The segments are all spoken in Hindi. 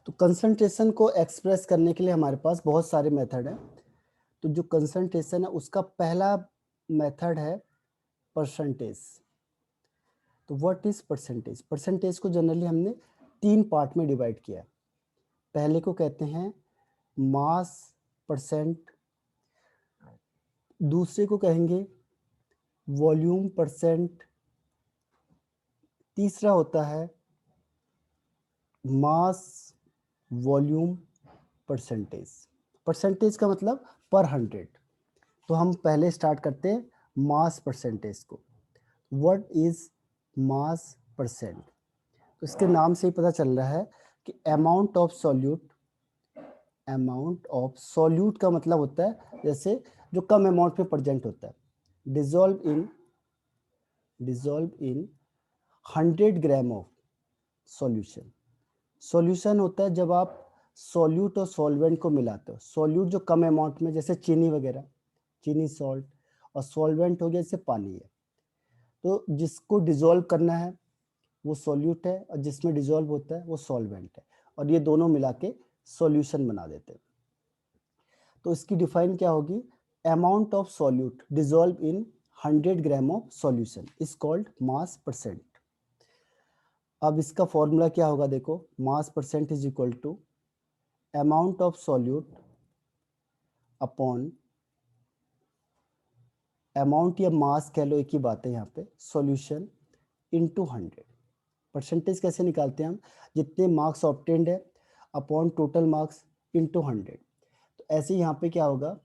तो कंसंट्रेशन को एक्सप्रेस करने के लिए हमारे पास बहुत सारे मेथड हैं। तो जो कंसंट्रेशन है उसका पहला मेथड है परसेंटेज। तो व्हाट इज परसेंटेज? परसेंटेज को जनरली हमने 3 पार्ट में डिवाइड किया है। पहले को कहते हैं मास परसेंट, दूसरे को कहेंगे वॉल्यूम परसेंट, तीसरा होता है मास वॉल्यूम परसेंटेज। परसेंटेज का मतलब पर 100। तो हम पहले स्टार्ट करते हैं मास परसेंटेज को। What is mass percent? तो इसके नाम से ही पता चल रहा है कि amount of solute. Amount of solute का मतलब होता है जैसे जो कम अमाउंट में प्रेजेंट होता है। Dissolve in 100 gram of solution. Solution होता है जब आप सॉल्यूट और सॉल्वेंट को मिलाते हो। सॉल्यूट जो कम अमाउंट में, जैसे चीनी वगैरह, चीनी सॉल्ट, और सॉल्वेंट हो गया जैसे पानी है। तो जिसको डिजोल्व करना है वो सॉल्यूट है और जिसमें डिजोल्व होता है वो सॉल्वेंट है, और ये दोनों मिला के सॉल्यूशन बना देते हैं। तो इसकी डिफाइन क्या होगी? Amount of solute dissolve in 100 gram of solution is called mass percent. अब इसका फॉर्मूला क्या होगा देखो, mass percent is equal to amount of solute upon amount या मास कह लो, एक ही बात है यहाँ पे, सॉल्यूशन इनटू 100। परसेंटेज कैसे निकालते हैं हम? जितने मार्क्स ऑब्टेन्ड है अपॉन टोटल मार्क्स इनटू 100। तो ऐसे यहाँ पे क्या होगा,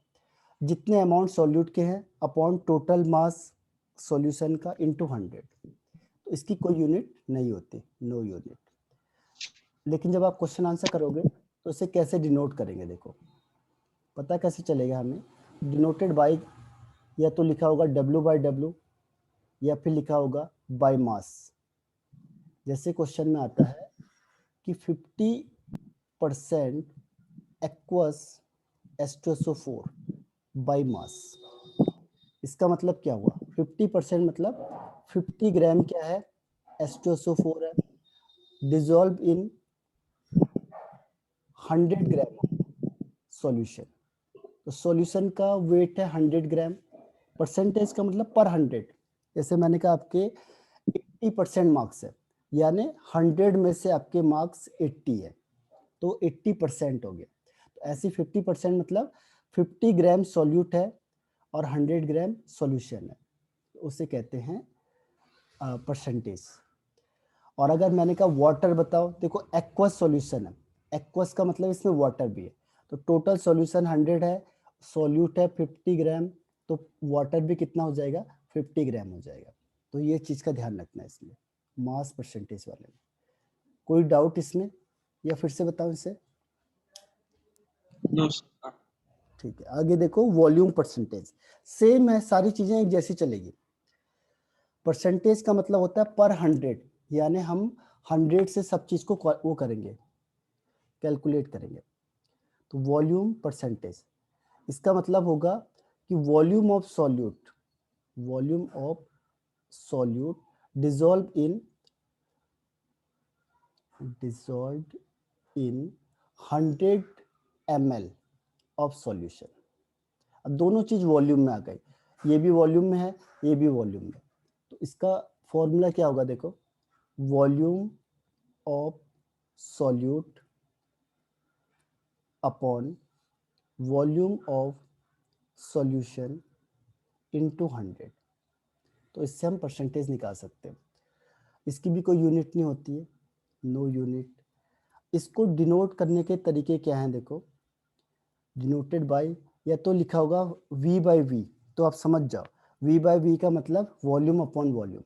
जितने अमाउंट सॉल्यूट के हैं अपॉन टोटल मास सॉल्यूशन का इनटू 100। तो इसकी कोई यूनिट नहीं होती, नो यूनिट। लेकिन जब आप क्वेश्चन आंसर करोगे तो इसे कैसे डिनोट करेंगे? देखो पता कैसे चलेगा हमें? डिनोटेड बाय, या तो लिखा होगा W/W या फिर लिखा होगा बाय मास। जैसे क्वेश्चन में आता है कि 50% एक्वस H2SO4 बाय मास। इसका मतलब क्या हुआ? 50% मतलब 50 ग्राम क्या है? H2SO4 है, डिजोल्व इन 100 ग्राम सॉल्यूशन। तो सॉल्यूशन का वेट है 100 ग्राम। परसेंटेज का मतलब पर 100। जैसे मैंने कहा आपके 80% मार्क्स है, यानी 100 में से आपके मार्क्स 80 है, तो 80% हो गया। तो ऐसे 50% मतलब 50 ग्राम सॉल्यूट है और 100 ग्राम सॉल्यूशन है, तो उसे कहते हैं परसेंटेज। और अगर मैंने कहा वाटर बताओ, देखो एक्वस सॉल्यूशन है, एक्वस का मतलब इसमें वाटर भी है। तो टोटल सॉल्यूशन 100 है, सॉल्यूट है 50 ग्राम, तो वाटर भी कितना हो जाएगा? 50 ग्राम हो जाएगा। तो ये चीज़ का ध्यान रखना है इसमें मास परसेंटेज वाले में। कोई डाउट इसमें या फिर से बताओ इसे? नो। ठीक है, आगे देखो वॉल्यूम परसेंटेज। सेम है, सारी चीजें एक जैसी चलेगी। परसेंटेज का मतलब होता है पर 100, यानी हम 100 से सब चीज को वो करेंगे, कैलकुलेट करेंगे। तो वॉल्यूम परसेंटेज, इसका मतलब होगा कि volume of solute, volume of solute dissolve in 100 ml of solution. अब दोनों चीज वॉल्यूम में आ गई, ये भी वॉल्यूम में है, ये भी वॉल्यूम में। तो इसका फॉर्मूला क्या होगा देखो, volume of solute upon volume of solution into 100। तो इससे हम परसेंटेज निकाल सकते हैं। इसकी भी कोई यूनिट नहीं होती है, नो यूनिट। इसको डिनोट करने के तरीके क्या हैं देखो, डिनोटेड बाय, या तो लिखा होगा V/V, तो आप समझ जाओ V/V का मतलब वॉल्यूम अपॉन वॉल्यूम,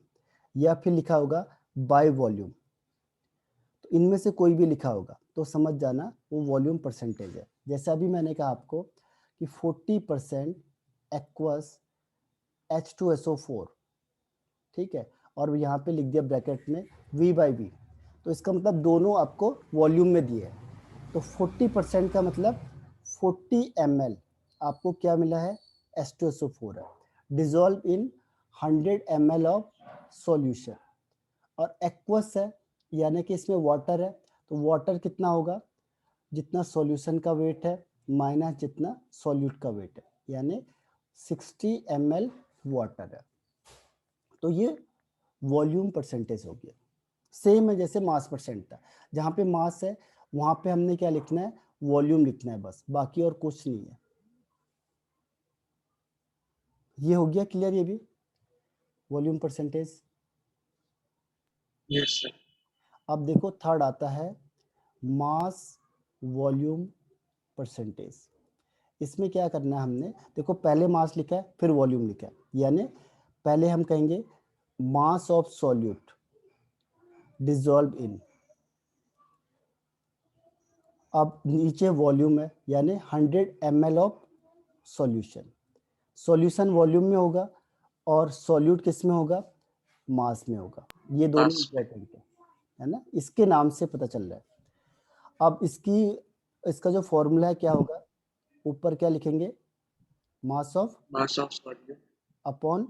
या फिर लिखा होगा बाय वॉल्यूम। तो इनमें से कोई भी लिखा होगा तो समझ जाना वो वॉल्यूम परसेंटेज है। जैसा अभी मैंने कहा आपको कि 40% एक्वस H2SO4, ठीक है, और यहाँ पे लिख दिया ब्रैकेट में V/V, तो इसका मतलब दोनों आपको वॉल्यूम में दिए हैं। तो 40% का मतलब 40 ml आपको क्या मिला है? H2SO4 है, dissolve in 100 ml of solution. और एक्वस है यानी कि इसमें वाटर है, तो वाटर कितना होगा? जितना सॉल्यूशन का वेट है माइनस जितना सॉल्यूट का वेट है, यानी 60 ml वाटर है। तो ये वॉल्यूम परसेंटेज हो गया। सेम है जैसे मास परसेंट था, जहाँ पे मास है वहाँ पे हमने क्या लिखना है, वॉल्यूम लिखना है बस, बाकी और कुछ नहीं है। ये हो गया क्लियर, ये भी वॉल्यूम परसेंटेज। Yes sir. अब देखो थर्ड आता है मास वॉल्यूम परसेंटेज। इसमें क्या करना है हमने, देखो पहले मास लिखा है फिर वॉल्यूम लिखा है, यानी पहले हम कहेंगे मास ऑफ सॉल्यूट डिसॉल्व इन, अब नीचे वॉल्यूम है यानी 100 ml of solution. Solution volume में होगा और सॉल्यूट किस में होगा, मास में होगा। ये दोनों मास में। इंपॉर्टेंट है ना, इसके नाम से पता चल रहा है। अब इसका जो फॉर्मूला है क्या होगा, ऊपर क्या लिखेंगे, mass of mass of solute upon,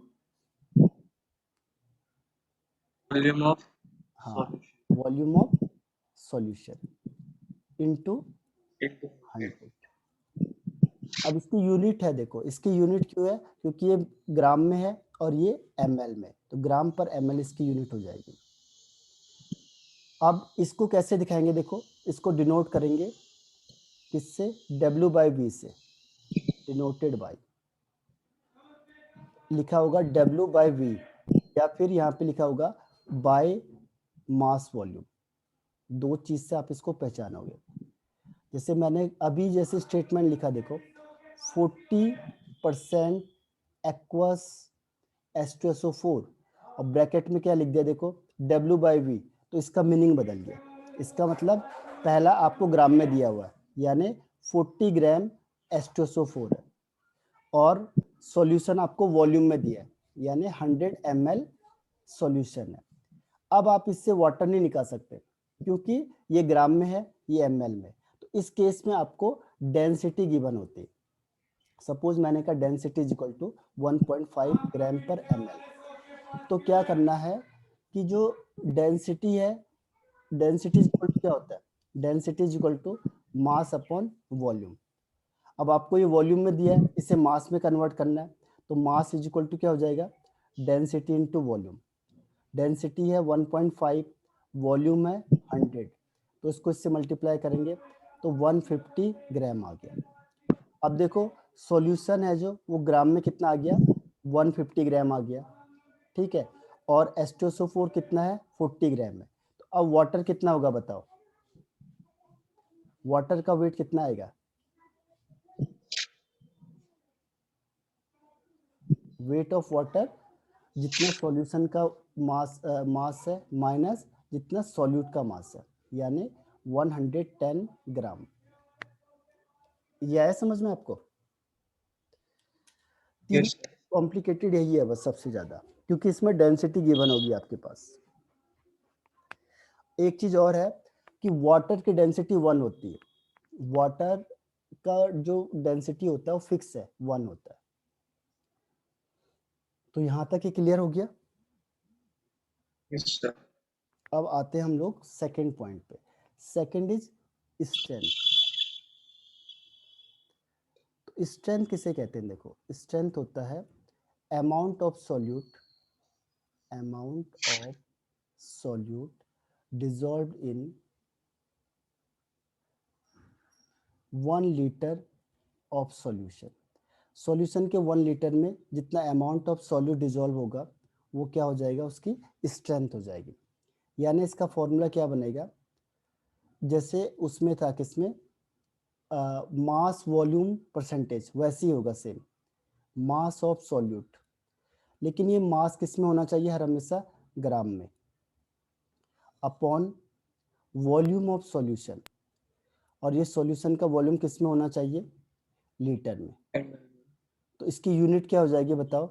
volume of हाँ, solution volume of solution into into 100। अब इसकी यूनिट है, देखो इसकी यूनिट क्यों है, क्योंकि ये ग्राम में है और ये ml में, तो ग्राम पर ml इसकी यूनिट हो जाएगी। अब इसको कैसे दिखाएंगे, देखो इसको डिनोट करेंगे किससे, W/V से, डिनोटेड बाय, लिखा होगा W/V, या फिर यहाँ पे लिखा होगा बाय मास वॉल्यूम। दो चीज से आप इसको पहचानोगे। जैसे मैंने अभी जैसे स्टेटमेंट लिखा, देखो 40% एक्वस H2SO4 और ब्रैकेट में क्या लिख दिया, देखो W/V, तो इसका मीनिंग बदल गया। इसका मतलब पहला आपको ग्राम में दिया हुआ है, यानी 40 ग्राम H2SO4 है, और सॉल्यूशन आपको वॉल्यूम में दिया है, यानी 100 ml सॉल्यूशन है। अब आप इससे वाटर नहीं निकाल सकते क्योंकि ये ग्राम में है, ये ml में। तो इस केस में आपको डेंसिटी गिवन होती है। सपोज मैंने कहा डेंसिटी इज इक्वल टू 1.5 ग्राम पर ml। तो क्या करना है कि जो डेंसिटी है, डेंसिटी इज इक्वल टू क्या होता है, density is equal to mass upon volume. अब आपको ये वॉल्यूम में दिया है, इसे मास में कन्वर्ट करना है, तो मास इज इक्वल टू क्या हो जाएगा, डेंसिटी इनटू वॉल्यूम। डेंसिटी है 1.5, वॉल्यूम है 100, तो इसको इससे मल्टीप्लाई करेंगे तो 150 ग्राम आ गया। अब देखो सॉल्यूशन है जो वो ग्राम में कितना आ गया, 150 ग्राम आ गया, ठीक है, और H2SO4 कितना है, 40 ग्राम है। तो अब वाटर कितना होगा बताओ, वाटर का वेट कितना आएगा, वेट ऑफ वाटर जितना सॉल्यूशन का मास है माइनस जितना सॉल्यूट का मास है, यानी 110 ग्राम। ये आया समझ में आपको, तीन यस सर। कॉम्प्लिकेटेड यही है बस सबसे ज्यादा, क्योंकि इसमें डेंसिटी गिवन होगी आपके पास। एक चीज और है कि वाटर की डेंसिटी 1 होती है, वाटर का जो डेंसिटी होता है वो फिक्स है, 1 होता है। तो यहां तक ये क्लियर हो गया। Yes sir. अब आते हैं हम लोग सेकंड पॉइंट पे। Second is strength. तो स्ट्रेंथ किसे कहते हैं, देखो स्ट्रेंथ होता है amount of solute, amount of solute dissolved in 1 litre of solution. Solution के 1 लीटर में जितना अमाउंट ऑफ सॉल्यूट डिसॉल्व होगा वो क्या हो जाएगा, उसकी स्ट्रेंथ हो जाएगी। यानी इसका फॉर्मूला क्या बनेगा, जैसे उसमें था किसमें, मास वॉल्यूम परसेंटेज, वैसे ही होगा सेम, मास ऑफ सॉल्यूट, लेकिन ये मास किस में होना चाहिए, हर हमेशा ग्राम में, अपॉन वॉल्यूम ऑफ सॉल्यूशन, और ये सॉल्यूशन का वॉल्यूम किस में होना चाहिए, लीटर में। तो इसकी यूनिट क्या हो जाएगी बताओ,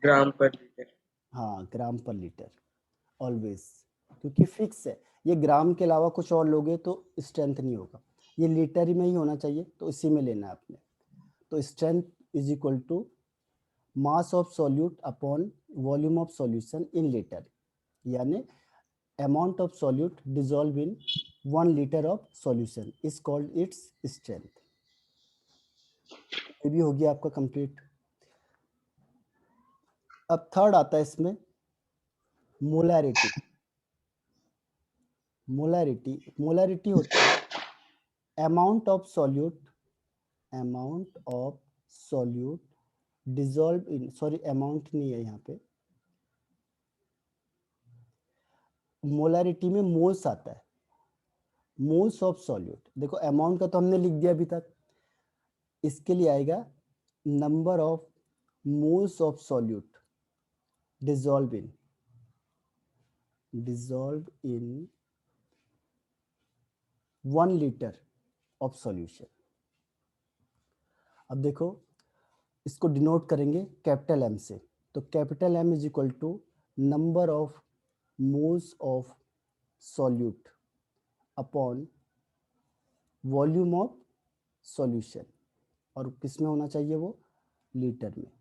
ग्राम पर लीटर। हाँ ग्राम पर लीटर ऑलवेज, क्योंकि फिक्स है, ये ग्राम के अलावा कुछ और लोगे तो स्ट्रेंथ नहीं होगा, ये लीटर ही में ही होना चाहिए, तो इसी में लेना है आपने। तो strength is equal to mass of solute upon volume of solution in litre, यानी amount of solute dissolved in 1 liter of solution is called its strength. ये भी हो गया आपका कंप्लीट। अब थर्ड आता है इसमें मोलैरिटी। मोलैरिटी होता है amount of solute dissolve in, sorry amount नहीं है यहाँ पे, मोलैरिटी में मोल्स आता है, मोल्स ऑफ सॉल्यूट। देखो अमाउंट का तो हमने लिख दिया अभी तक, इसके लिए आएगा number of moles of solute dissolve in 1 litre of solution. अब देखो इसको डिनोट करेंगे कैपिटल एम से, तो capital M is equal to number of moles of solute upon volume of solution, और किस में होना चाहिए वो, लीटर में।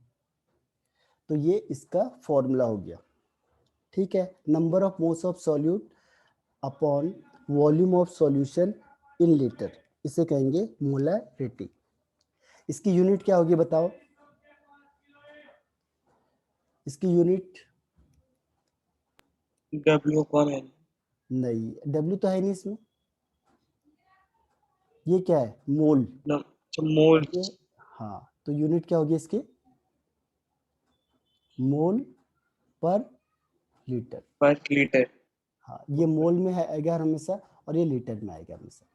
तो ये इसका फॉर्मूला हो गया, ठीक है। Number of moles of solute upon volume of solution in litre, इसे कहेंगे मोलैरिटी। इसकी यूनिट क्या होगी बताओ, इसकी यूनिट W कौन है? नहीं, W तो है नहीं इसमें, ये क्या है मोल, मोल ये हाँ, तो यूनिट क्या होगी इसकी, मोल पर लीटर। पर लीटर। हाँ, ये मोल में है आएगा हमेशा और ये लीटर में आएगा हमेशा,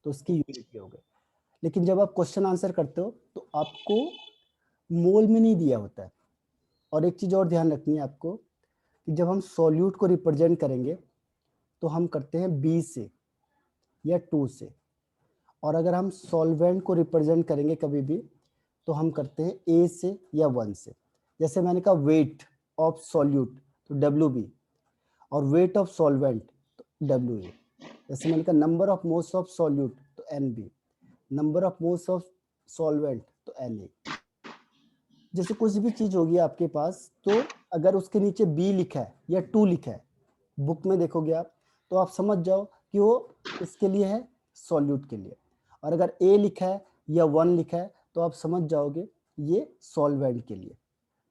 तो उसकी यूनिट ये हो गई। लेकिन जब आप क्वेश्चन आंसर करते हो तो आपको मोल में नहीं दिया होता है। और एक चीज़ और ध्यान रखनी है आपको कि जब हम सॉल्यूट को रिप्रेजेंट करेंगे तो हम करते हैं बी से या 2 से, और अगर हम सॉल्वेंट को रिप्रेजेंट करेंगे कभी भी तो हम करते हैं ए से या 1 से। जैसे मैंने कहा वेट ऑफ सॉल्यूट तो WB, और वेट ऑफ सॉल्वेंट तो WA। जैसे मैंने कहा number of moles of solute तो NB, number of moles of solvent तो Na। जैसे कुछ भी चीज होगी आपके पास, तो अगर उसके नीचे B लिखा है या 2 लिखा है, बुक में देखोगे आप, तो आप समझ जाओ कि वो इसके लिए है, सॉल्यूट के लिए। और अगर A लिखा है या 1 लिखा है तो आप समझ जाओगे ये सॉल्वेंट के लिए।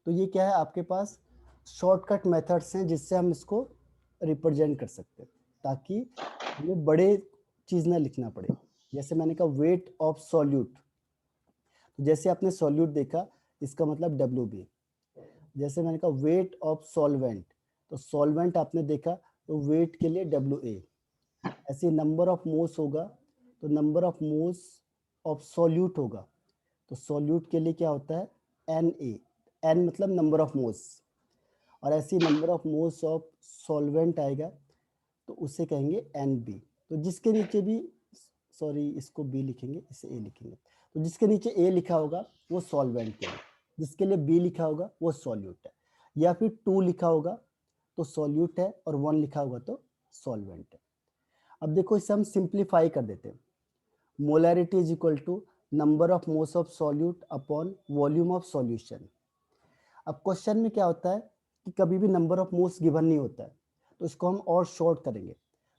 तो ये क्या है आपके पास शॉर्टकट मेथड्स हैं जिससे हम इसको रिप्रेजेंट कर सकते हैं, ताकि हमें बड़े चीज ना लिखना पड़े। जैसे मैंने कहा वेट ऑफ सॉल्यूट, तो जैसे आपने सॉल्यूट देखा इसका मतलब WB। जैसे मैंने कहा वेट ऑफ सॉल्वेंट, तो सॉल्वेंट आपने देखा तो वेट के लिए WA। ऐसे नंबर ऑफ मोल्स होगा तो number of moles of solute होगा, तो सॉल्यूट के लिए क्या होता है Na, N मतलब नंबर ऑफ मोल्स, और ऐसे number of moles of solvent आएगा तो उसे कहेंगे NB। तो जिसके नीचे भी, सॉरी इसको B लिखेंगे, इसे A लिखेंगे, तो जिसके नीचे A लिखा होगा वो सॉल्वेंट के लिए, जिसके लिए B लिखा होगा वो सॉल्यूट है, या फिर 2 लिखा होगा तो सॉल्यूट है और 1 लिखा होगा तो सॉल्वेंट है। अब देखो इसे हम सिंप्लीफाई कर देते हैं, molarity is equal to number of moles of solute upon volume of solution. अब क्वेश्चन में क्या होता है कि कभी भी नंबर ऑफ मोल्स गिवन नहीं होता है, तो इसको हम और शॉर्ट करेंगे।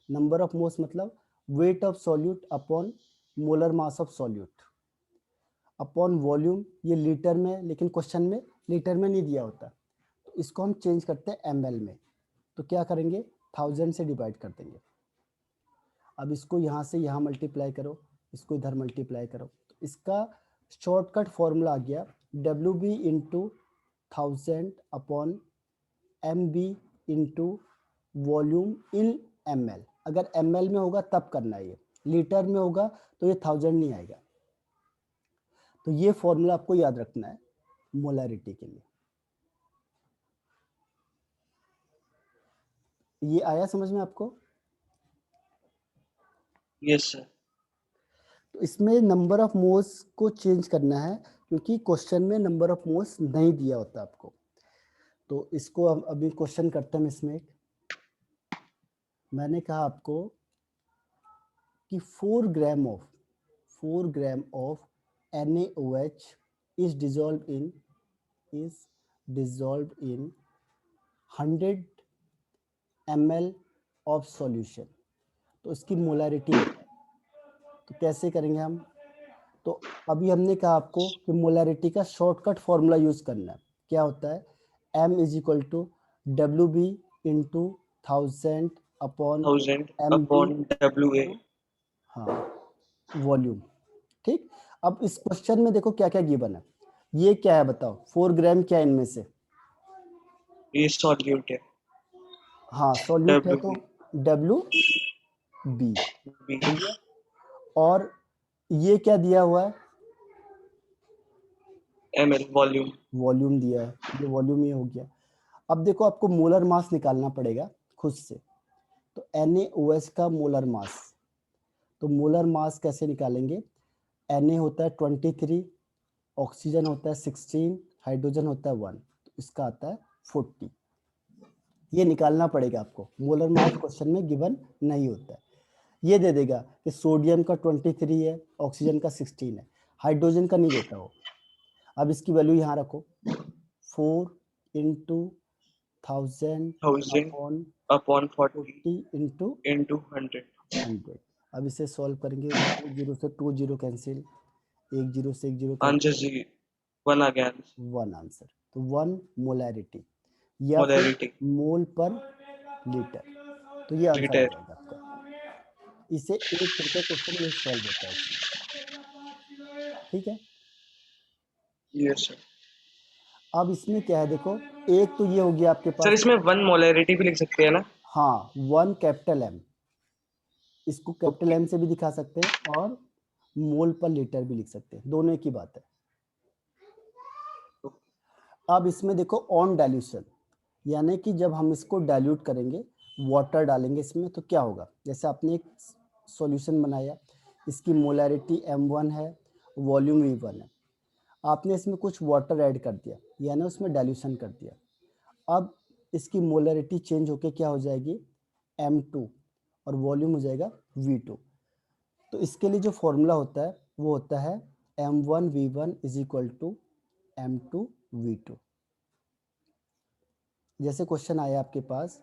नंबर ऑफ मोल्स मतलब weight of solute upon molar mass of solute upon volume, ये लीटर में, लेकिन क्वेश्चन में लीटर में नहीं दिया होता, तो इसको हम चेंज करते हैं ml में। तो क्या करेंगे 1000 से डिवाइड कर देंगे। अब इसको यहाँ से यहाँ मल्टीप्लाई करो, इसको इधर मल्टीप्लाई करो, तो इसका शॉर्टकट फॉर्मूला आ गया WB into 1000 upon MB into volume इन ml। अगर ml में होगा तब करना है, ये लीटर में होगा तो ये 1000 नहीं आएगा। तो ये फॉर्मूला आपको याद रखना है मोलैरिटी के लिए। ये आया समझ में आपको? Yes sir. तो इसमें नंबर ऑफ मोल्स को चेंज करना है, क्योंकि क्वेश्चन में नंबर ऑफ मोल्स नहीं दिया होता आपको। तो इसको हम अभी क्वेश्चन करते हैं। इसमें मैंने कहा आपको कि 4 gram of NaOH is dissolved in 100 ml of solution, तो इसकी मोलैरिटी बताओ। तो कैसे करेंगे हम? तो अभी हमने कहा आपको कि मोलैरिटी का शॉर्टकट फॉर्मूला यूज करना है। क्या होता है? m is equal to W B into 1000 upon 1000 M B, upon WA. हाँ, वॉल्यूम। ठीक, अब इस क्वेश्चन में देखो क्या क्या गिवन है। ये क्या है बताओ? 4 ग्राम क्या है इनमें से? ये सॉल्यूट है. हाँ, सॉल्यूट है, तो WB. डब्ल्यू बी हो गया। और ये क्या दिया हुआ है? ml volume. वॉल्यूम दिया है, ये वॉल्यूम ये हो गया। अब देखो आपको मोलर मास निकालना पड़ेगा खुद से। तो NaOH का मोलर मास, तो मोलर मास कैसे निकालेंगे? Na होता है 23, ऑक्सीजन होता है 16, हाइड्रोजन होता है 1, तो इसका आता है 40। ये निकालना पड़ेगा आपको, मोलर मास क्वेश्चन में गिवन नहीं होता है। ये दे देगा कि सोडियम का 23 है, ऑक्सीजन का 16 है, हाइड्रोजन का नहीं देता हो। अब इसकी वैल्यू यहाँ रखो, 4 into 1000 1000 upon upon 40 40 into into 100. 100। अब इसे सॉल्व करेंगे, 2 जीरो से 2 जीरो कैंसिल, 1 जीरो से 1 जीरो आंसर कैंसिल, 0. 1 आ गया आंसर. 1 आंसर। तो 1 मोलैरिटी या फिर मोलैरिटी. मोल पर लीटर, तो ये आंसर आ लीटर. जाएगा आपका। इसे एक करके क्वेश्चन ये सॉल्व होता है इसमें। ठीक है, यस सर. अब इसमें क्या है देखो, एक तो ये हो गया आपके सर पास। इसमें 1 मोलैरिटी भी लिख सकते हैं ना? हाँ, 1 कैपिटल M, इसको कैपिटल ओके. M से भी दिखा सकते हैं और मोल पर लीटर भी लिख सकते हैं, दोनों एक ही बात है। अब इसमें देखो ऑन डाइल्यूशन, यानी कि जब हम इसको डाइल्यूट करेंगे, वाटर डालेंगे इसमें, तो क्या होगा? जैसे आपने एक सॉल्यूशन बनाया, इसकी मोलैरिटी M1 है, वॉल्यूम V1 है, आपने इसमें कुछ वाटर ऐड कर दिया, यानी उसमें डाइल्यूशन कर दिया। अब इसकी मोलैरिटी चेंज होके क्या हो जाएगी? M2, और वॉल्यूम हो जाएगा V2। तो इसके लिए जो फॉर्मूला होता है वो होता है M1V1 is equal to M2V2। जैसे क्वेश्चन आया आपके पास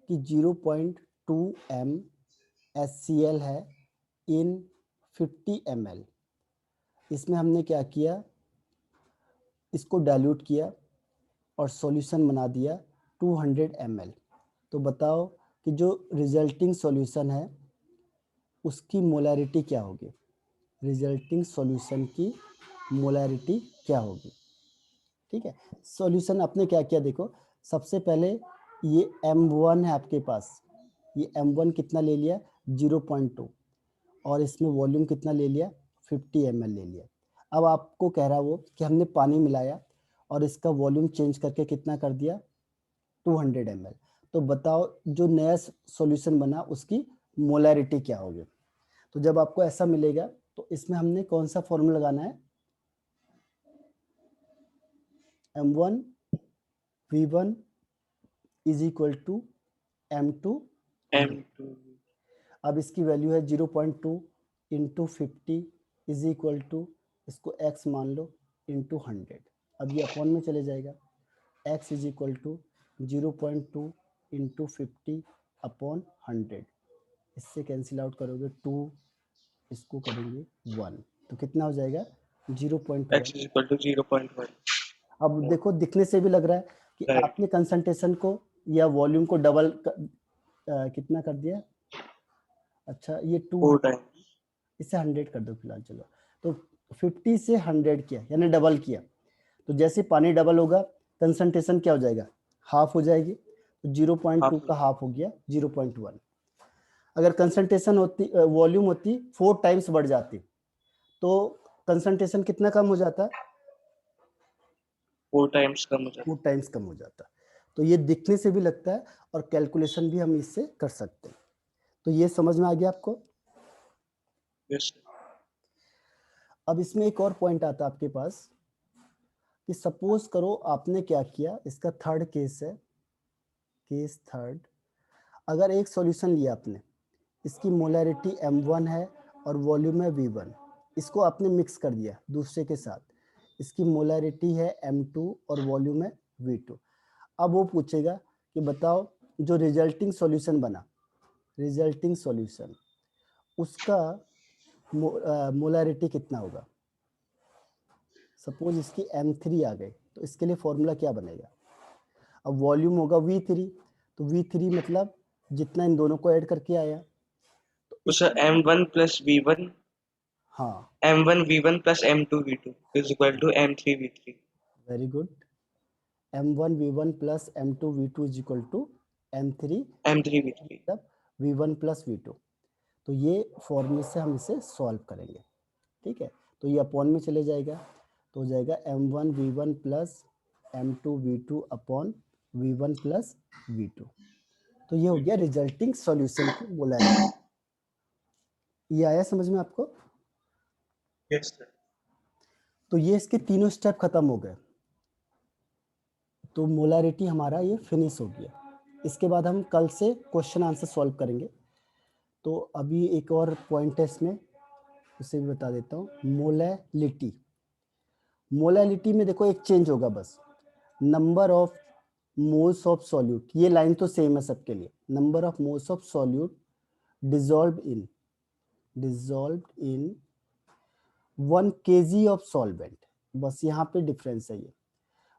कि 0.2 m HCl है इन 50 ml, इसमें हमने क्या किया? इसको डाइल्यूट किया और सॉल्यूशन बना दिया 200 ml। तो बताओ कि जो रिजल्टिंग सॉल्यूशन है उसकी मोलैरिटी क्या होगी? रिजल्टिंग सॉल्यूशन की मोलैरिटी क्या होगी? ठीक है, सॉल्यूशन आपने क्या किया देखो, सबसे पहले ये M1 है आपके पास, ये M1 कितना ले लिया? 0.2, और इसमें वॉल्यूम कितना ले लिया? 50 ml ले लिया। अब आपको कह रहा वो कि हमने पानी मिलाया और इसका वॉल्यूम चेंज करके कितना कर दिया? 200 ml। तो बताओ जो नया सॉल्यूशन बना उसकी मोलैरिटी क्या होगी? तो जब आपको ऐसा मिलेगा तो इसमें हमने कौन सा फॉर्मूला लगाना है? M1 V1 is equal to M2 V2। M2. अब इसकी वैल्यू है 0.2 इंटू 50 इज इक्वल टू, इसको x मान लो, इंटू 100। अब ये अपॉन में चले जाएगा, x is equal to 0.2 into 50 upon 100। इससे कैंसिल आउट करोगे 2, इसको करेंगे 1, तो कितना हो जाएगा? 0.1। X is equal to 0.1. अब देखो दिखने से भी लग रहा है कि Right. आपने कंसंट्रेशन को या वॉल्यूम को डबल कितना कर दिया? अच्छा, ये 2, 4 times. इसे 100 कर दो फिलहाल, चलो। तो 50 से 100 किया, यानी डबल किया। तो जैसे पानी डबल होगा कंसंट्रेशन क्या हो जाएगा? हाफ हो जाएगी। तो 0.2 का हाफ हो गया 0.1। अगर कंसंट्रेशन होती, वॉल्यूम होती 4 टाइम्स बढ़ जाती, तो कंसंट्रेशन कितना कम हो जाता? 4 times कम हो जाता 4 टाइम्स कम हो जाता। तो ये दिखने से भी लगता है और कैलकुलेशन भी हम इससे कर सकते हैं। तो ये समझ में आ गया आपको? है. Yes. अब इसमें एक और पॉइंट आता है आपके पास कि सपोज करो आपने क्या किया, इसका थर्ड केस है, केस थर्ड। अगर एक सॉल्यूशन लिया आपने, इसकी मोलैरिटी M1 है और वॉल्यूम है V1, इसको आपने मिक्स कर दिया दूसरे के साथ, इसकी मोलैरिटी है M2 और वॉल्यूम है V2। अब वो पूछेगा कि बताओ जो रिजल्टिंग सॉल्यूशन बना रिजल्टिंग सॉल्यूशन, उसका मोलैरिटी कितना होगा। सपोज इसकी M3 आ गई, तो इसके लिए फॉर्मूला क्या बनेगा। अब वॉल्यूम होगा V3, तो V3 मतलब जितना इन दोनों को ऐड करके आया, तो तो सर M1 प्लस V1 हाँ M1 V1 plus M2 V2 is equal to M3 V3। Very good. M1 V1 plus M2 V2 is equal to M3 M3 V3। मतलब V1 प्लस V2। तो ये फॉर्मूले से हम इसे सॉल्व करेंगे, ठीक है। तो ये अपॉन में चले जाएगा, तो हो जाएगा M1 V1 plus M2 V2 upon V1 plus V2। तो ये हो गया रिजल्टिंग सॉल्यूशन की मोलैरिटी। ये आया समझ में आपको। Yes sir. तो ये इसके तीनों स्टेप खत्म हो गए, तो मोलैरिटी हमारा ये फिनिश हो गया। इसके बाद हम कल से क्वेश्चन आंसर सॉल्व करेंगे। तो अभी एक और पॉइंट है इसमें, उसे भी बता देता हूँ। मोलैलिटी, मोलैलिटी में देखो एक चेंज होगा बस, number of moles of solute, ये लाइन तो सेम है सबके लिए, number of moles of solute dissolve in 1 kg of solvent, बस यहाँ पे डिफरेंस है। ये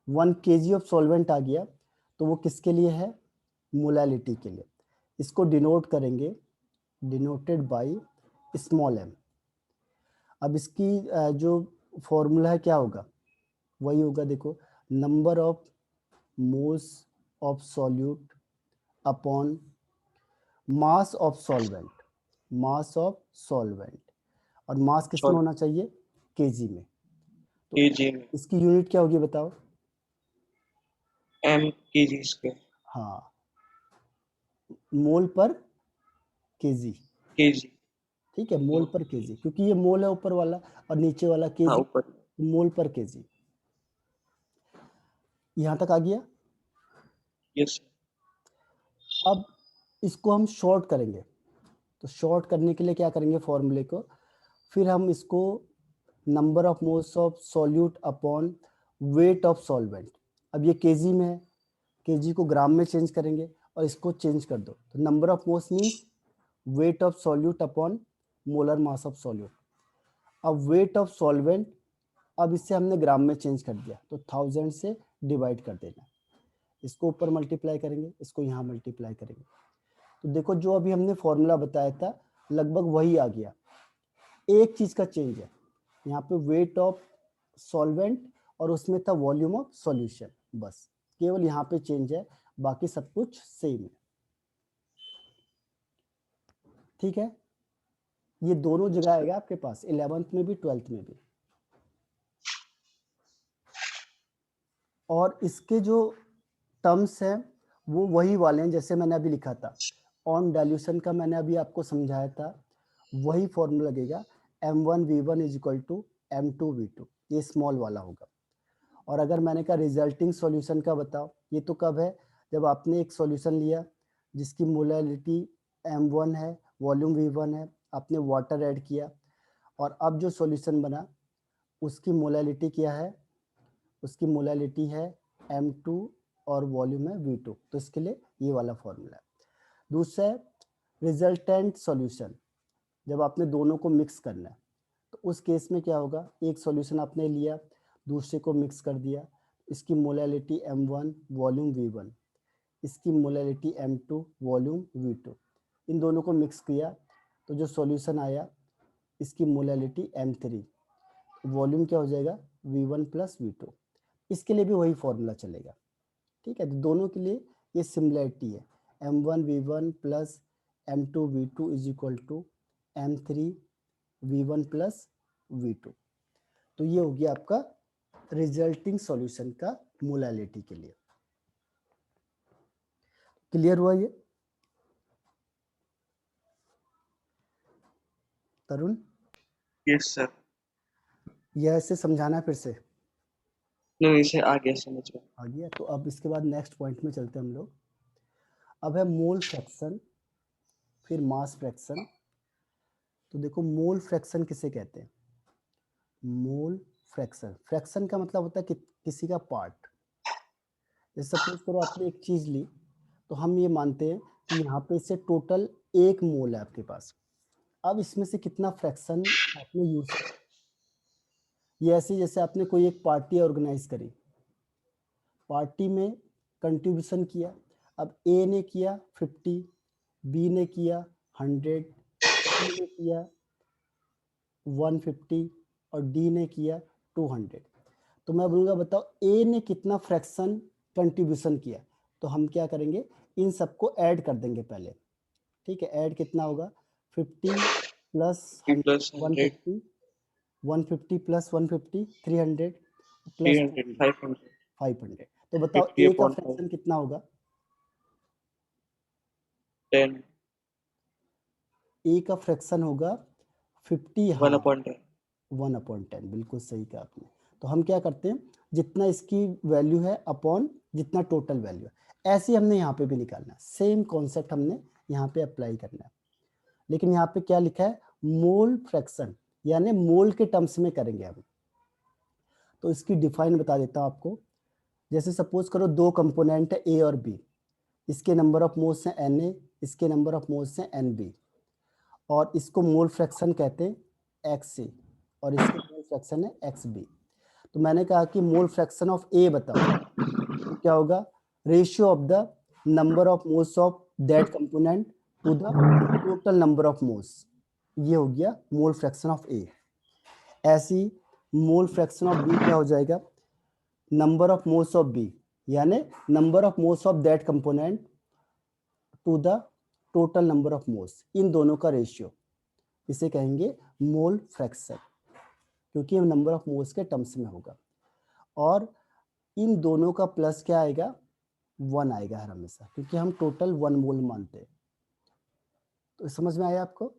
1 kg ऑफ सॉल्वेंट आ गया, तो वो किसके लिए है, मोलैलिटी के लिए। इसको डिनोट करेंगे, डिनोटेड बाय स्मॉल m। अब इसकी जो फॉर्मूला है क्या होगा, वही होगा, देखो, number of moles of solute upon mass of solvent, mass of solvent, और मास किस में होना चाहिए, केजी में। तो केजी में इसकी यूनिट क्या होगी बताओ। M kg स्क्वायर हाँ, मोल पर केजी, केजी। ठीक है, मोल पर केजी, क्योंकि ये मोल है ऊपर वाला और नीचे वाला हाँ केजी, ऊपर। मोल पर केजी। यहाँ तक आ गया। यस। अब इसको हम शॉर्ट करेंगे, तो शॉर्ट करने के लिए क्या करेंगे, फॉर्मूले को फिर हम इसको number of moles of solute upon weight of solvent, अब ये केजी में है, केजी को ग्राम में चेंज करेंगे और इसको चेंज कर दो, तो number of moles means weight of solute upon molar mass of solute. अब वेट ऑफ सॉल्वेंट, अब इससे हमने ग्राम में चेंज कर दिया, तो 1000 से डिवाइड कर देना, इसको ऊपर मल्टीप्लाई करेंगे, इसको यहाँ मल्टीप्लाई करेंगे। तो देखो जो अभी हमने फॉर्मूला बताया था लगभग वही आ गया, एक चीज का चेंज है, यहाँ पे वेट ऑफ सॉल्वेंट और उसमें था वॉल्यूम ऑफ सॉल्यूशन, बस केवल यहाँ पे चेंज है, बाकी सब कुछ सेम है, ठीक है। ये दोनों जगह आएगा आपके पास, 11th में भी 12th में भी। और इसके जो टर्म्स हैं वो वही वाले हैं जैसे मैंने अभी लिखा था, ऑन डाइल्यूशन का मैंने अभी आपको समझाया था, वही फॉर्मूला लगेगा, M1 V1 is equal to M2 V2, ये स्मॉल वाला होगा। और अगर मैंने कहा रिजल्टिंग सॉल्यूशन का बताओ, ये तो कब है, जब आपने एक सॉल्यूशन लिया जिसकी मोलैलिटी M1 है, वॉल्यूम V1 है, आपने वाटर ऐड किया, और अब जो सॉल्यूशन बना उसकी मोलैलिटी क्या है, उसकी मोलैलिटी है M2 और वॉल्यूम है V2, तो इसके लिए ये वाला फॉर्मूला है। दूसरा है रिजल्टेंट सॉल्यूशन, जब आपने दोनों को मिक्स करना है, तो उस केस में क्या होगा, एक सॉल्यूशन आपने लिया दूसरे को मिक्स कर दिया, इसकी मोलैलिटी M1 वॉल्यूम V1, इसकी मोलैलिटी M2 वॉल्यूम V2, इन दोनों को मिक्स किया तो जो सॉल्यूशन आया इसकी मोलैलिटी M3, वॉल्यूम क्या हो जाएगा V1 प्लस V2, इसके लिए भी वही फॉर्मूला चलेगा, ठीक है। तो दोनों के लिए ये सिमिलरिटी है, M1 V1 plus M2 V2 is equal to M3 V1 plus V2। तो ये हो गया आपका रिजल्टिंग सॉल्यूशन का मोलैलिटी के लिए। क्लियर हुआ ये तरुण? Yes sir. यह ऐसे समझाना फिर से नहीं इसे आ गया समझ में। आ गया। तो अब इसके बाद नेक्स्ट पॉइंट में चलते हैं हम लोग। अब है मोल फ्रैक्शन, फिर मास फ्रैक्शन। तो देखो मोल फ्रैक्शन किसे कहते हैं, मोल फ्रैक्शन, फ्रैक्शन का मतलब होता है कि किसी का पार्ट। जैसे सपोज करो आपने एक चीज ली, तो हम ये मानते हैं तो यहाँ पे इससे टोटल 1 मोल है आपके पास। अब इसमें से कितना फ्रैक्शन आपने यूज किया, ये ऐसे जैसे आपने कोई एक पार्टी ऑर्गेनाइज करी, पार्टी में कंट्रीब्यूशन किया, अब ए ने किया 50, बी ने किया 100, सी ने किया 150 और डी ने किया 200। तो मैं बोलूँगा बताओ ए ने कितना फ्रैक्शन कंट्रीब्यूशन किया, तो हम क्या करेंगे इन सबको ऐड कर देंगे पहले, ठीक है। ऐड कितना होगा 50 प्लस 100 plus 100, 150, 150 प्लस 150 300 प्लस 300, 200 500, 500। तो बताओ 50 ए का upon 5, फ्रैक्शन कितना होगा, 10, ए का फ्रैक्शन होगा 50, 1 हाँ upon 10. 1/10, बिल्कुल सही कहा आपने। तो हम क्या करते हैं जितना इसकी वैल्यू है अपॉन जितना टोटल वैल्यू है, ऐसे हमने यहाँ पे भी निकालना है, सेम कॉन्सेप्ट हमने यहाँ पे अप्लाई करना है। लेकिन यहाँ पे क्या लिखा है मोल फ्रैक्शन, यानी मोल के टर्म्स में करेंगे हम। तो इसकी डिफाइन बता देता हूँ आपको। जैसे सपोज करो दो कंपोनेंट है ए और बी, इसके नंबर ऑफ मोल्स हैं Na, इसके नंबर ऑफ मोल्स हैं Nb, और इसको मोल फ्रैक्शन कहते हैं Xc और इसके मोल फ्रैक्शन है Xb। तो मैंने कहा कि मोल फ्रैक्शन ऑफ ए बताओ, तो क्या होगा ratio of the number of moles of that component to the total number of moles, ये हो गया मोल फ्रैक्शन ऑफ ए। ऐसी मोल फ्रैक्शन ऑफ बी क्या हो जाएगा number of moles of B, यानी number of moles of that component to the total number of moles, इन दोनों का रेशियो, इसे कहेंगे मोल फ्रैक्शन, क्योंकि ये नंबर ऑफ मोल्स के टर्म्स में होगा। और इन दोनों का प्लस क्या आएगा 1 आएगा हर हमेशा, क्योंकि हम टोटल 1 मोल मानते हैं। तो समझ में आया आपको,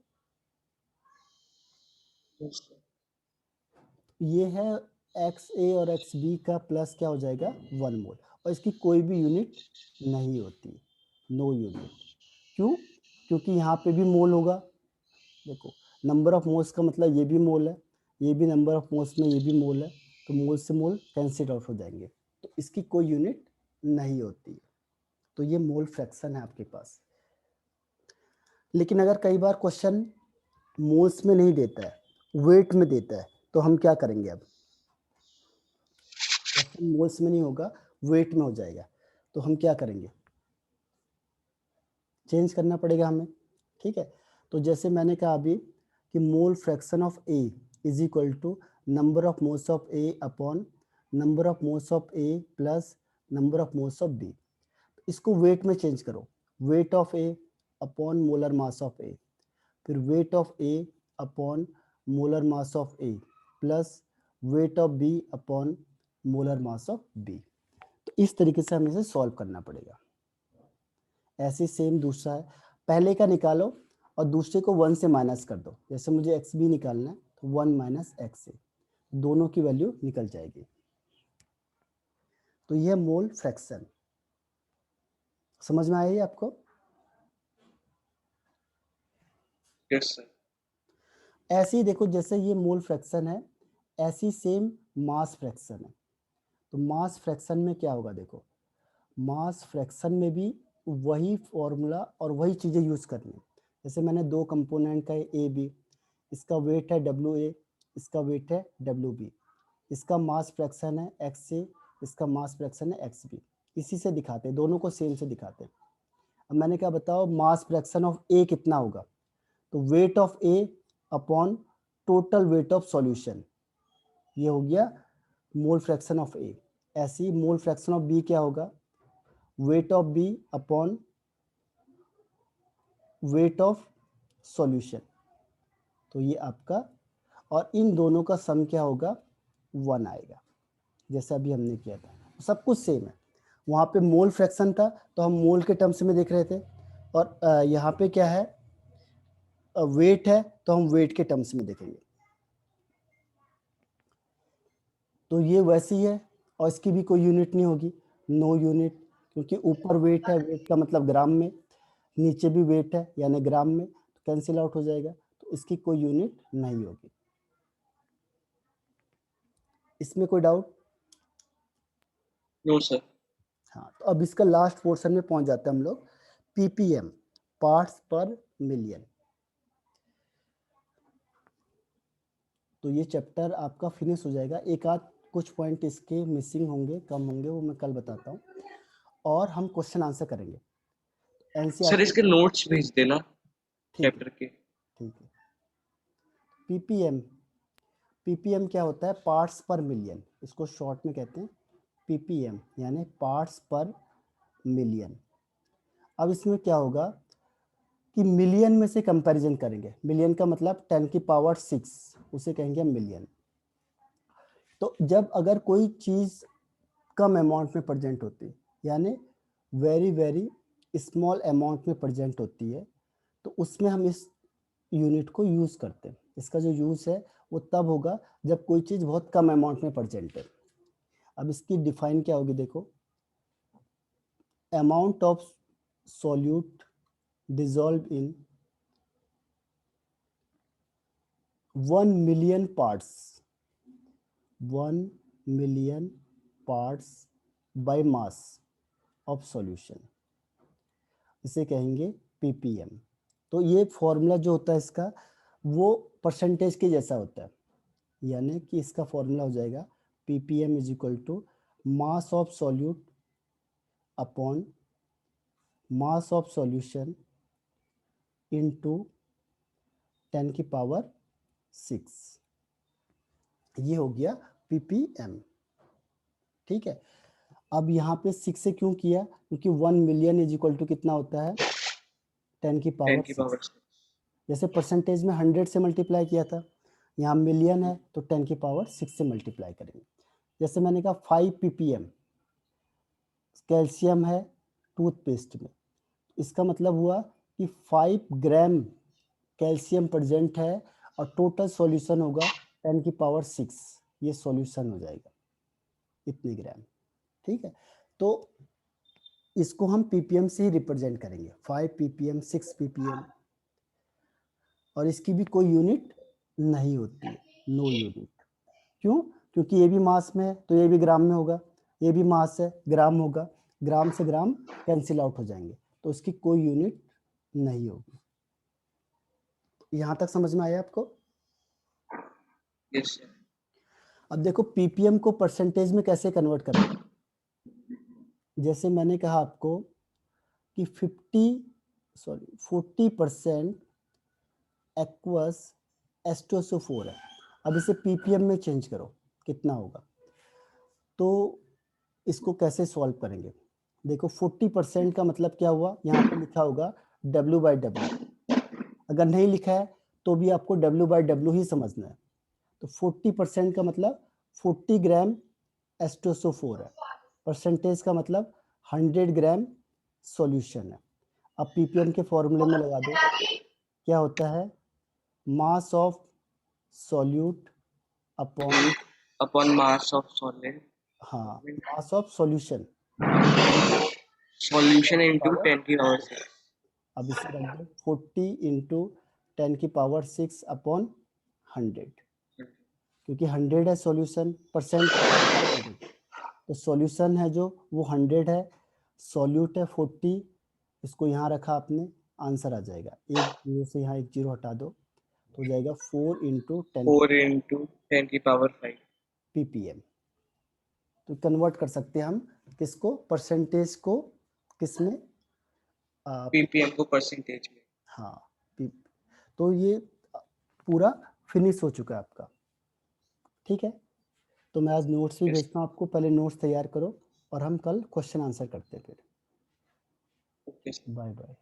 Yes, sir. ये है XA और XB का प्लस क्या हो जाएगा 1 मोल, और इसकी कोई भी यूनिट नहीं होती, नो यूनिट। क्यों, क्योंकि यहाँ पे भी मोल होगा, देखो नंबर ऑफ मोल्स का मतलब ये भी मोल है, ये भी नंबर ऑफ मोल्स में ये भी मोल है, तो मोल से मोल कैंसिल आउट हो जाएंगे, तो इसकी कोई यूनिट नहीं होती। तो ये मोल फ्रैक्शन है आपके पास। लेकिन अगर कई बार क्वेश्चन मोल्स में नहीं देता है, वेट में देता है, तो हम क्या करेंगे अब, क्वेश्चन मोल्स में नहीं होगा वेट में हो जाएगा, तो हम क्या करेंगे चेंज करना पड़ेगा हमें, ठीक है। तो जैसे मैंने कहा अभी कि mole fraction of A is equal to number of moles of A upon number of moles of A plus number of moles of B. इसको वेट में चेंज करो, weight of A upon molar mass of A, फिर weight of A upon molar mass of A plus weight of B upon molar mass of B. तो इस तरीके से हमें इसे सॉल्व करना पड़ेगा। ऐसे सेम दूसरा है, पहले का निकालो और दूसरे को 1 से माइनस कर दो। जैसे मुझे एक्स बी निकालना है तो 1 माइनस एक्स से दोनों की वैल्यू निकल जाएगी। तो यह मोल फ्रैक्शन समझ में आया आपको। Yes, sir. ऐसे ही देखो जैसे ये मोल फ्रैक्शन है, ऐसी सेम मास फ्रैक्शन है। तो मास फ्रैक्शन में क्या होगा, देखो मास फ्रैक्शन में भी वही फॉर्मूला और वही चीज़ें यूज़ करनी है। जैसे मैंने दो कंपोनेंट का ए बी, इसका वेट है डब्ल्यू ए, इसका वेट है डब्ल्यू बी, इसका मास फ्रैक्शन है एक्स ए, इसका मास फ्रैक्शन है एक्स बी। इसी से दिखाते हैं, दोनों को सेम से दिखाते हैं। अब मैंने कहा बताओ मास फ्रैक्शन ऑफ ए कितना होगा, तो weight of A upon total weight of solution, ये हो गया मोल फ्रैक्शन ऑफ ए। ऐसे ही मोल फ्रैक्शन ऑफ बी क्या होगा, weight of B upon weight of solution, तो ये आपका, और इन दोनों का सम क्या होगा 1 आएगा, जैसे अभी हमने किया था। सब कुछ सेम है, वहाँ पे मोल फ्रैक्शन था तो हम मोल के टर्म्स में देख रहे थे, और यहाँ पे क्या है वेट है तो हम वेट के टर्म्स में देखेंगे। तो ये वैसी है, और इसकी भी कोई यूनिट नहीं होगी, नो यूनिट, क्योंकि ऊपर वेट है, वेट का मतलब ग्राम में, नीचे भी वेट है यानी ग्राम में, तो कैंसिल आउट हो जाएगा, तो इसकी कोई यूनिट नहीं होगी। इसमें कोई डाउट। No, sir. हाँ, तो अब इसका लास्ट पोर्शन में पहुंच जाते हैं हम लोग, ppm, पार्ट्स पर मिलियन। तो ये चैप्टर आपका फिनिश हो जाएगा। एक आध कुछ पॉइंट इसके मिसिंग होंगे, कम होंगे, वो मैं कल बताता हूँ, और हम क्वेश्चन आंसर करेंगे। सर एनसीईआरटी इसके नोट्स भेज देना ठीक है, चैप्टर के। ठीक है। पीपीएम, पीपीएम क्या होता है? पार्ट्स पर मिलियन, इसको शॉर्ट में कहते हैं पीपीएम, यानी पार्ट्स पर मिलियन। अब इसमें क्या होगा कि मिलियन में से कंपैरिजन करेंगे। मिलियन का मतलब 10 की पावर 6, उसे कहेंगे हम मिलियन। तो जब अगर कोई चीज़ कम अमाउंट में प्रेजेंट होती है, यानी वेरी वेरी स्मॉल अमाउंट में प्रेजेंट होती है, तो उसमें हम इस यूनिट को यूज़ करते हैं। इसका जो यूज़ है वो तब होगा जब कोई चीज़ बहुत कम अमाउंट में प्रेजेंट है। अब इसकी डिफाइन क्या होगी, देखो, amount of solute dissolve in 1 million parts, 1 million parts by mass of solution, इसे कहेंगे पीपीएम। तो ये फॉर्मूला जो होता है इसका, वो परसेंटेज के जैसा होता है, यानी कि इसका फॉर्मूला हो जाएगा ppm is equal to mass of solute upon mass of solution into 10 की पावर 6। ये हो गया ppm, ठीक है। अब यहाँ पे 6 से क्यों किया? क्योंकि 1 मिलियन इज इक्वल टू कितना होता है? 10 की 10 पावर की 6। पावर 6। जैसे परसेंटेज में 100 से मल्टीप्लाई किया था, यहाँ मिलियन है तो 10 की पावर 6 से मल्टीप्लाई करेंगे। जैसे मैंने कहा 5 ppm कैल्शियम है टूथपेस्ट में, इसका मतलब हुआ कि 5 ग्राम कैल्शियम प्रेजेंट है और टोटल सॉल्यूशन होगा 10 की पावर 6, ये सॉल्यूशन हो जाएगा इतने ग्राम, ठीक है। तो इसको हम ppm से ही रिप्रेजेंट करेंगे, 5 ppm, 6 ppm, और इसकी भी कोई यूनिट नहीं होती है, नो यूनिट। क्यों? क्योंकि ये भी मास में है तो ये भी ग्राम में होगा, ये भी मास है, ग्राम होगा, ग्राम से ग्राम कैंसिल आउट हो जाएंगे, तो इसकी कोई यूनिट नहीं होगी। यहाँ तक समझ में आया आपको? Yes sir. अब देखो पीपीएम को परसेंटेज में कैसे कन्वर्ट करेंगे। जैसे मैंने कहा आपको कि 40% एक्वस H2SO4 है। अब इसे ppm में चेंज करो, कितना होगा? तो इसको कैसे सॉल्व करेंगे? देखो 40% का मतलब क्या हुआ, यहाँ पे लिखा होगा W/W। अगर नहीं लिखा है तो भी आपको W/W ही समझना है। तो 40% का मतलब 40 ग्राम H2SO4 है, परसेंटेज का मतलब 100 ग्राम सॉल्यूशन है। अब ppm के फॉर्मूले में लगा दो, क्या होता है? मास of solute upon, upon mass of solid, हाँ, मास ऑफ सॉल्यूशन सॉल्यूशन 10 की इनटू पावर, 10 की पावर 6। अब इसे रख दो 40 इंटू 10 की पावर 6 अपॉन 100, क्योंकि 100 है सॉल्यूशन, परसेंट तो सॉल्यूशन है जो वो 100 है, सॉल्यूट है 40, इसको यहाँ रखा आपने, आंसर आ जाएगा। एक जीरो से यहाँ एक जीरो हटा दो तो हो जाएगा 4 इंटू 10 4 इंटू 10 की पावर 5। ppm। तो कन्वर्ट कर सकते हैं हम किसको, परसेंटेज को, किसमें? पीपीएम को परसेंटेज में। हाँ, तो ये पूरा फिनिश हो चुका है आपका, ठीक है। तो मैं आज नोट्स भी यस। भेजता हूँ आपको, पहले नोट्स तैयार करो और हम कल क्वेश्चन आंसर करते हैं फिर। Okay sir. Bye bye.